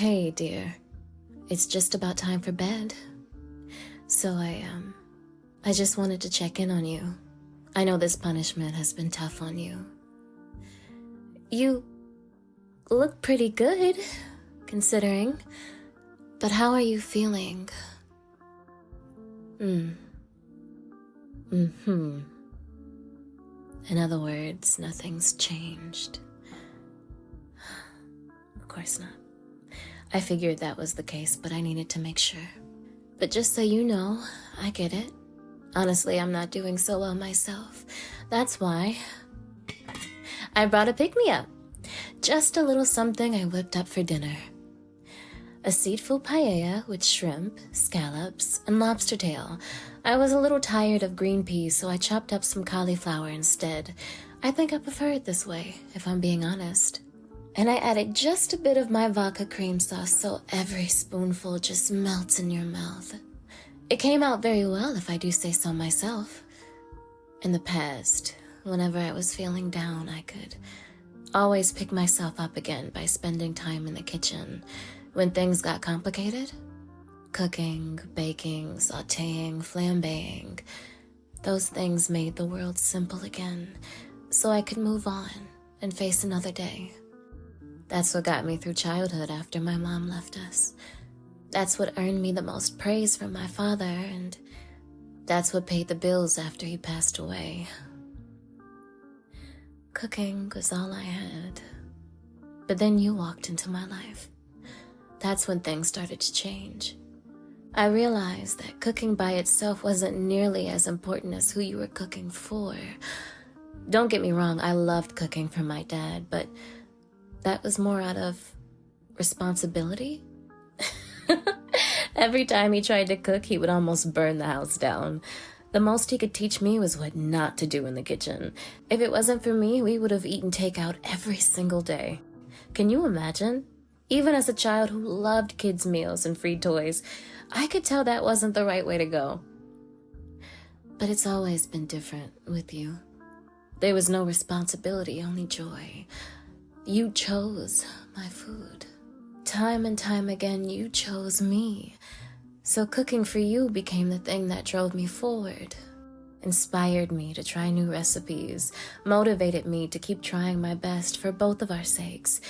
Hey, dear. It's just about time for bed. So I just wanted to check in on you. I know this punishment has been tough on you. You look pretty good, considering. But how are you feeling? In other words, nothing's changed. Of course not. I figured that was the case, but I needed to make sure. But just so you know, I get it. Honestly, I'm not doing so well myself. That's why I brought a pick-me-up. Just a little something I whipped up for dinner. A seafood paella with shrimp, scallops, and lobster tail. I was a little tired of green peas, so I chopped up some cauliflower instead. I think I prefer it this way, if I'm being honest. And I added just a bit of my vodka cream sauce so every spoonful just melts in your mouth. It came out very well, if I do say so myself. In the past, whenever I was feeling down, I could always pick myself up again by spending time in the kitchen. When things got complicated, cooking, baking, sautéing, flambeing, those things made the world simple again, so I could move on and face another day. That's what got me through childhood after my mom left us. That's what earned me the most praise from my father, and that's what paid the bills after he passed away. Cooking was all I had. But then you walked into my life. That's when things started to change. I realized that cooking by itself wasn't nearly as important as who you were cooking for. Don't get me wrong, I loved cooking for my dad, but that was more out of responsibility. Every time he tried to cook, he would almost burn the house down. The most he could teach me was what not to do in the kitchen. If it wasn't for me, we would have eaten takeout every single day. Can you imagine? Even as a child who loved kids' meals and free toys, I could tell that wasn't the right way to go. But it's always been different with you. There was no responsibility, only joy. You chose my food. Time and time again, you chose me. So cooking for you became the thing that drove me forward, inspired me to try new recipes, motivated me to keep trying my best for both of our sakes.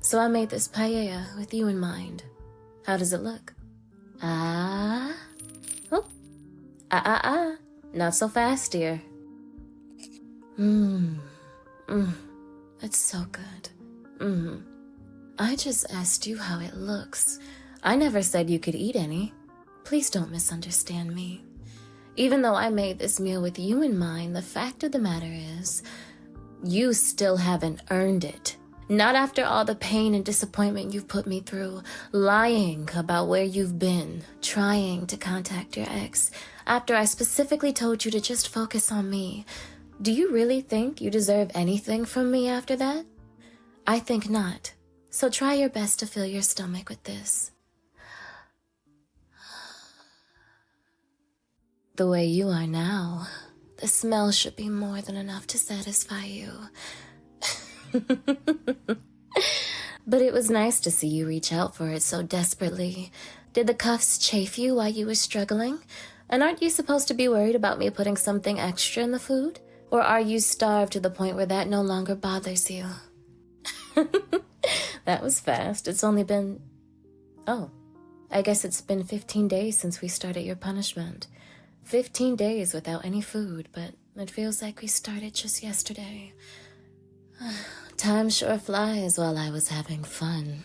So I made this paella with you in mind. How does it look? Oh. Not so fast, dear. It's so good. I just asked you how it looks. I never said you could eat any. Please don't misunderstand me. Even though I made this meal with you in mind, the fact of the matter is, you still haven't earned it. Not after all the pain and disappointment you've put me through, lying about where you've been, trying to contact your ex, after I specifically told you to just focus on me. Do you really think you deserve anything from me after that? I think not. So try your best to fill your stomach with this. The way you are now, the smell should be more than enough to satisfy you. But it was nice to see you reach out for it so desperately. Did the cuffs chafe you while you were struggling? And aren't you supposed to be worried about me putting something extra in the food? Or are you starved to the point where that no longer bothers you? That was fast. It's only been... Oh, I guess it's been 15 days since we started your punishment. 15 days without any food, but it feels like we started just yesterday. Time sure flies while I was having fun.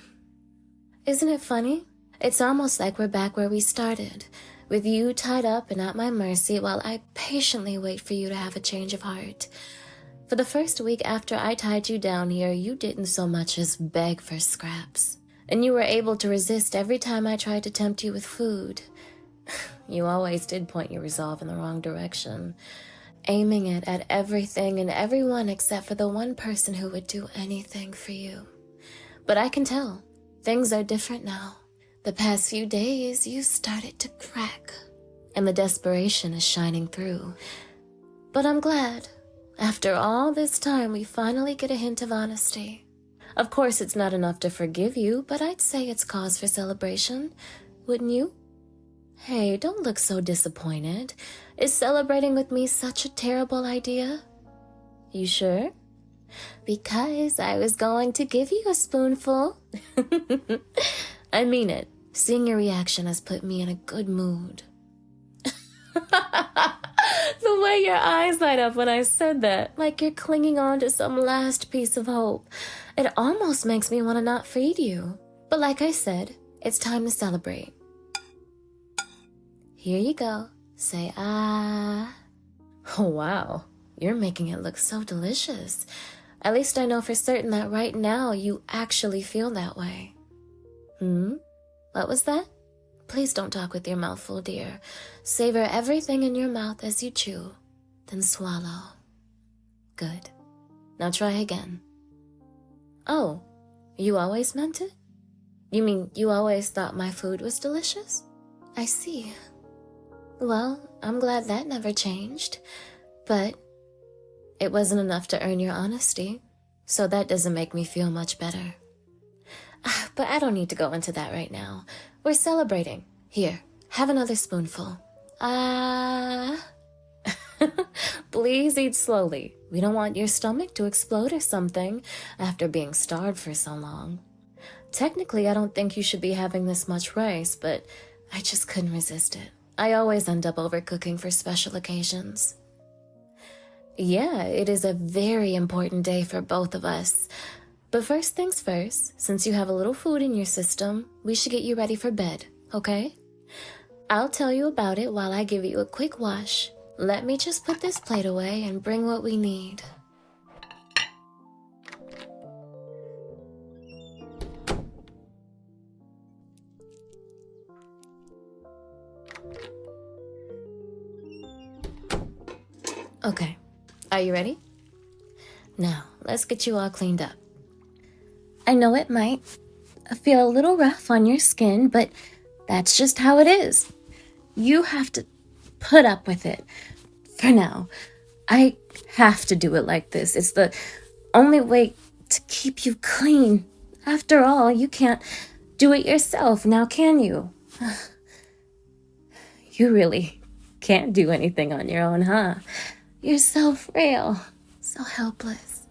Isn't it funny? It's almost like we're back where we started, with you tied up and at my mercy while I patiently wait for you to have a change of heart. For the first week after I tied you down here, you didn't so much as beg for scraps. And you were able to resist every time I tried to tempt you with food. You always did point your resolve in the wrong direction, aiming it at everything and everyone except for the one person who would do anything for you. But I can tell, things are different now. The past few days, you started to crack, and the desperation is shining through. But I'm glad. After all this time, we finally get a hint of honesty. Of course, it's not enough to forgive you, but I'd say it's cause for celebration. Wouldn't you? Hey, don't look so disappointed. Is celebrating with me such a terrible idea? You sure? Because I was going to give you a spoonful. I mean it. Seeing your reaction has put me in a good mood. The way your eyes light up when I said that, like you're clinging on to some last piece of hope. It almost makes me want to not feed you. But like I said, it's time to celebrate. Here you go. Say ah. Oh, wow. You're making it look so delicious. At least I know for certain that right now you actually feel that way. What was that? Please don't talk with your mouth full, dear. Savor everything in your mouth as you chew, then swallow. Good. Now try again. Oh, you always meant it? You mean you always thought my food was delicious? I see. Well, I'm glad that never changed. But it wasn't enough to earn your honesty, so that doesn't make me feel much better. But I don't need to go into that right now. We're celebrating. Here, have another spoonful. Please eat slowly. We don't want your stomach to explode or something after being starved for so long. Technically, I don't think you should be having this much rice, but I just couldn't resist it. I always end up overcooking for special occasions. Yeah, it is a very important day for both of us. But first things first, since you have a little food in your system, we should get you ready for bed, okay? I'll tell you about it while I give you a quick wash. Let me just put this plate away and bring what we need. Okay, are you ready? Now, let's get you all cleaned up. I know it might feel a little rough on your skin, but that's just how it is. You have to put up with it. For now, I have to do it like this. It's the only way to keep you clean. After all, you can't do it yourself, now can you? You really can't do anything on your own, huh? You're so frail, so helpless.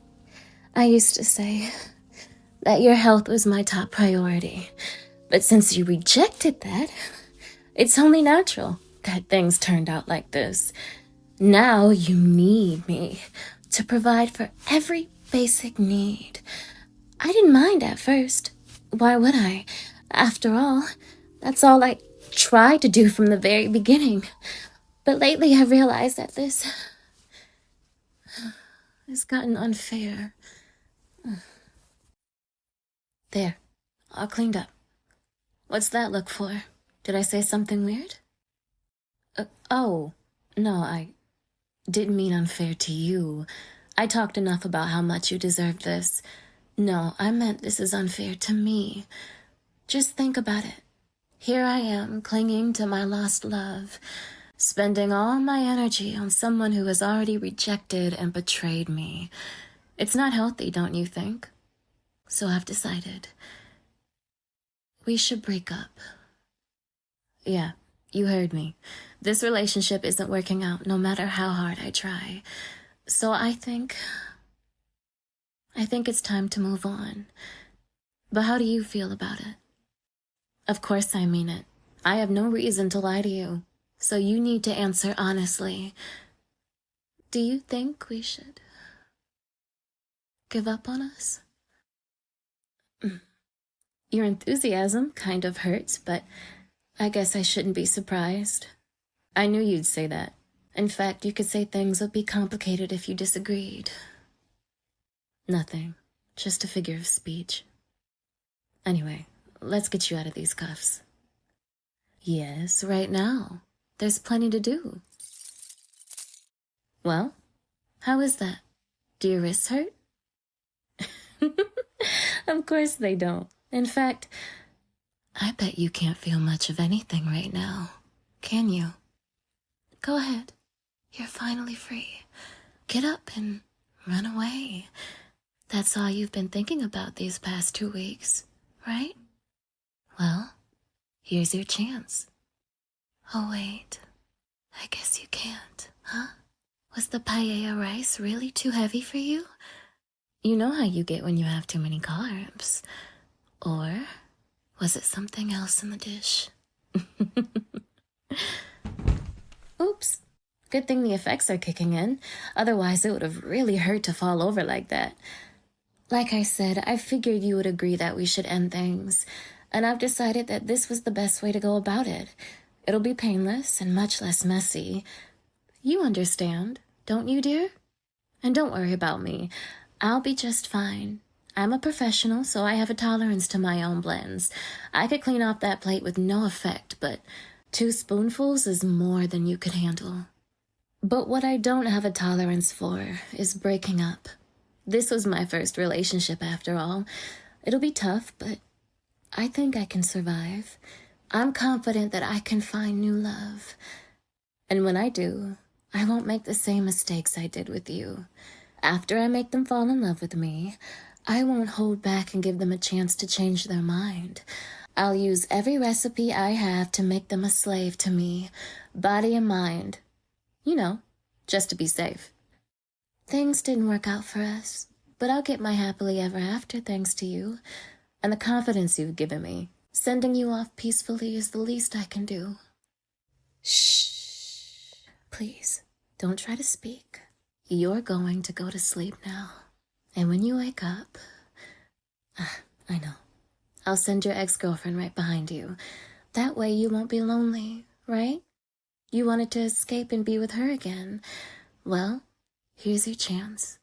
I used to say that your health was my top priority. But since you rejected that, it's only natural that things turned out like this. Now you need me to provide for every basic need. I didn't mind at first. Why would I? After all, that's all I tried to do from the very beginning. But lately I realized that this has gotten unfair. There, all cleaned up. What's that look for? Did I say something weird? Oh, no, I didn't mean unfair to you. I talked enough about how much you deserved this. No, I meant this is unfair to me. Just think about it. Here I am, clinging to my lost love, spending all my energy on someone who has already rejected and betrayed me. It's not healthy, don't you think? So I've decided we should break up. Yeah, you heard me. This relationship isn't working out no matter how hard I try. So I think it's time to move on. But how do you feel about it? Of course I mean it. I have no reason to lie to you. So you need to answer honestly. Do you think we should give up on us? Your enthusiasm kind of hurts, but I guess I shouldn't be surprised. I knew you'd say that. In fact, you could say things would be complicated if you disagreed. Nothing. Just a figure of speech. Anyway, let's get you out of these cuffs. Yes, right now. There's plenty to do. Well, how is that? Do your wrists hurt? Of course they don't. In fact, I bet you can't feel much of anything right now, can you? Go ahead. You're finally free. Get up and run away. That's all you've been thinking about these past 2 weeks, right? Well, here's your chance. Oh, wait. I guess you can't, huh? Was the paella rice really too heavy for you? You know how you get when you have too many carbs. Or was it something else in the dish? Oops. Good thing the effects are kicking in. Otherwise, it would have really hurt to fall over like that. Like I said, I figured you would agree that we should end things. And I've decided that this was the best way to go about it. It'll be painless and much less messy. You understand, don't you, dear? And don't worry about me. I'll be just fine. I'm a professional, so I have a tolerance to my own blends. I could clean off that plate with no effect, but 2 spoonfuls is more than you could handle. But what I don't have a tolerance for is breaking up. This was my first relationship, after all. It'll be tough, but I think I can survive. I'm confident that I can find new love. And when I do, I won't make the same mistakes I did with you. After I make them fall in love with me, I won't hold back and give them a chance to change their mind. I'll use every recipe I have to make them a slave to me, body and mind. You know, just to be safe. Things didn't work out for us, but I'll get my happily ever after thanks to you, and the confidence you've given me. Sending you off peacefully is the least I can do. Shh. Please, don't try to speak. You're going to go to sleep now. And when you wake up... I know. I'll send your ex-girlfriend right behind you. That way you won't be lonely, right? You wanted to escape and be with her again. Well, here's your chance.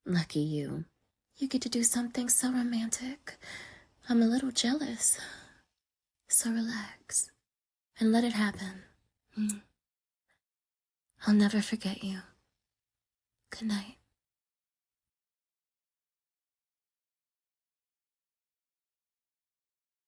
Lucky you. You get to do something so romantic. I'm a little jealous. So relax and let it happen. I'll never forget you. Good night.